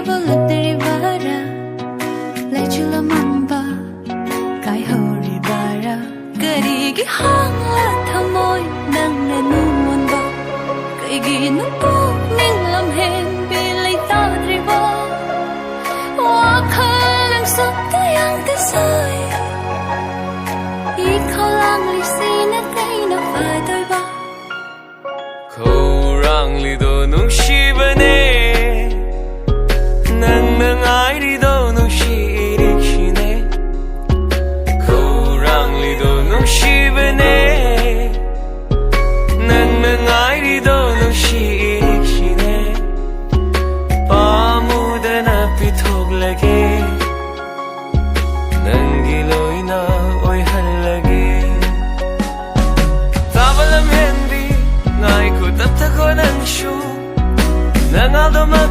boliterivara lechula mamba kai horibara karigi hangla thamoy nang na numon ba kaigi nu po ning lam hen bi lai ta driba wa khalang sop tu yang te sai I khalang li sina kai na fa doi ba khorang li do nung shi bane nang ai ri do nung shi rik shi ne khorang li do nung shi bane nang ai ri do nung shi rik shi ne pa mu da na pi thok lage nang gi loi na oi hal lage tabalam hendi ngai ko tap ta ko nang shu nang al do mak